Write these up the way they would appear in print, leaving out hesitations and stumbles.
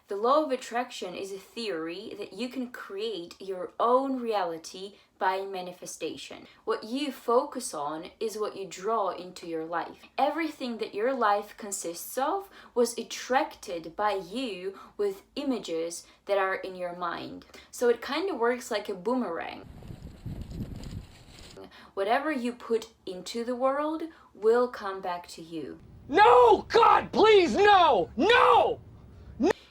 The law of attraction is a theory that you can create your own reality by manifestation. What you focus on is what you draw into your life. Everything that your life consists of was attracted by you with images that are in your mind. So it kind of works like a boomerang. Whatever you put into the world will come back to you. No! God, please, no! No!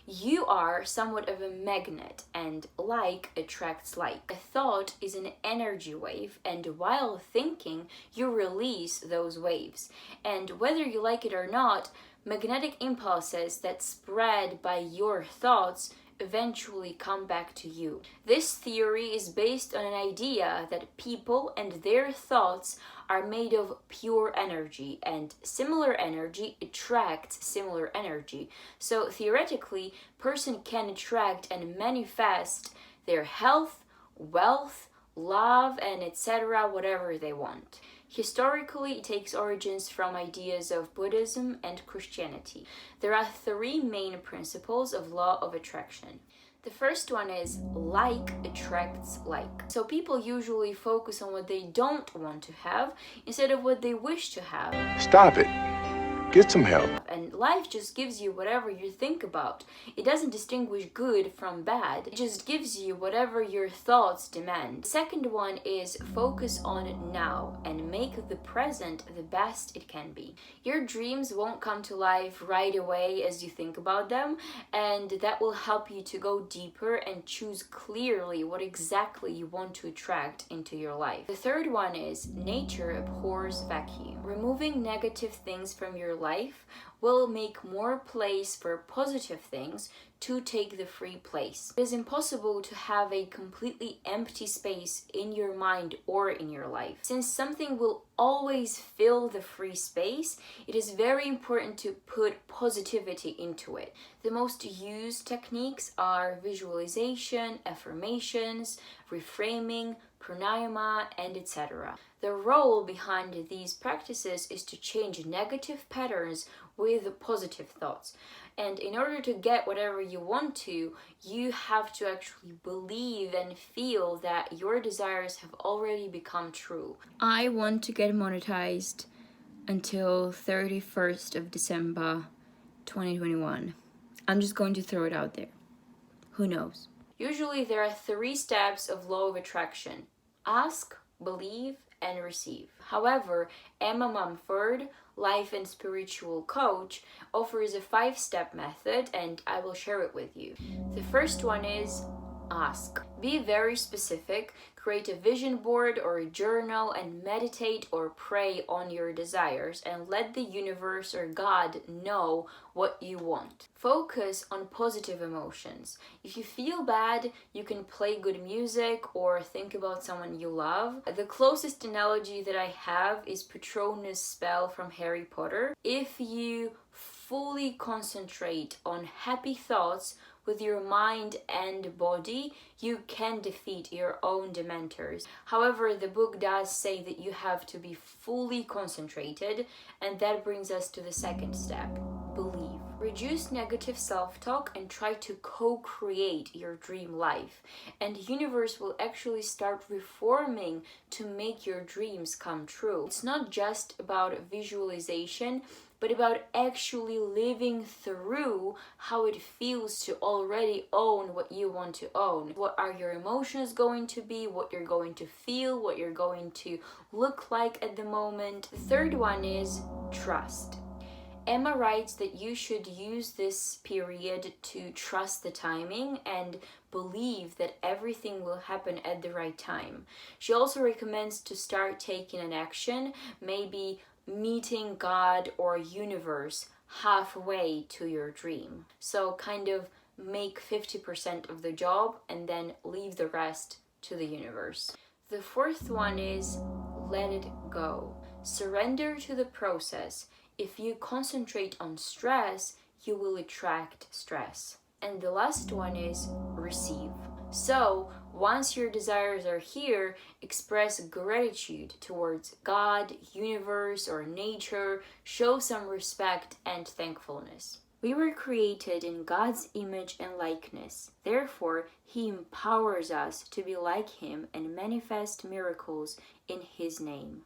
You are somewhat of a magnet, and like attracts like. A thought is an energy wave, and while thinking, you release those waves. And whether you like it or not, magnetic impulses that spread by your thoughts eventually come back to you. This theory is based on an idea that people and their thoughts are made of pure energy, and similar energy attracts similar energy. So theoretically, person can attract and manifest their health, wealth, love, and etc., whatever they want. Historically, it takes origins from ideas of Buddhism and Christianity. There are three main principles of law of attraction. The first one is like attracts like. So people usually focus on what they don't want to have instead of what they wish to have. Stop it. Get some help. And life just gives you whatever you think about. It doesn't distinguish good from bad. It just gives you whatever your thoughts demand. The second one is focus on now and make the present the best it can be. Your dreams won't come to life right away as you think about them, and that will help you to go deeper and choose clearly what exactly you want to attract into your life. The third one is nature abhors vacuum. Removing negative things from your life will make more place for positive things to take the free place. It is impossible to have a completely empty space in your mind or in your life. Since something will always fill the free space, it is very important to put positivity into it. The most used techniques are visualization, affirmations, reframing, pranayama, and etc. The role behind these practices is to change negative patterns with positive thoughts. And in order to get whatever you want to, you have to actually believe and feel that your desires have already become true. I want to get monetized until 31st of December 2021. I'm just going to throw it out there. Who knows? Usually there are 3 steps of law of attraction: ask, believe, and receive. However, Emma Mumford, life and spiritual coach, offers a 5-step method, and I will share it with you. The first one is ask. Be very specific, create a vision board or a journal, and meditate or pray on your desires, and let the universe or God know what you want. Focus on positive emotions. If you feel bad, you can play good music or think about someone you love. The closest analogy that I have is Patronus' spell from Harry Potter. If you fully concentrate on happy thoughts with your mind and body, you can defeat your own dementors. However, the book does say that you have to be fully concentrated, and that brings us to the second step: believe. Reduce negative self-talk and try to co-create your dream life, and the universe will actually start reforming to make your dreams come true. It's not just about visualization, but about actually living through how it feels to already own what you want to own. What are your emotions going to be, what you're going to feel, what you're going to look like at the moment. The third one is trust. Emma writes that you should use this period to trust the timing and believe that everything will happen at the right time. She also recommends to start taking an action, maybe meeting God or universe halfway to your dream. So kind of make 50% of the job and then leave the rest to the universe. The fourth one is let it go. Surrender to the process. If you concentrate on stress, you will attract stress. And the last one is receive. So, once your desires are here, express gratitude towards God, universe, or nature. Show some respect and thankfulness. We were created in God's image and likeness. Therefore, He empowers us to be like Him and manifest miracles in His name.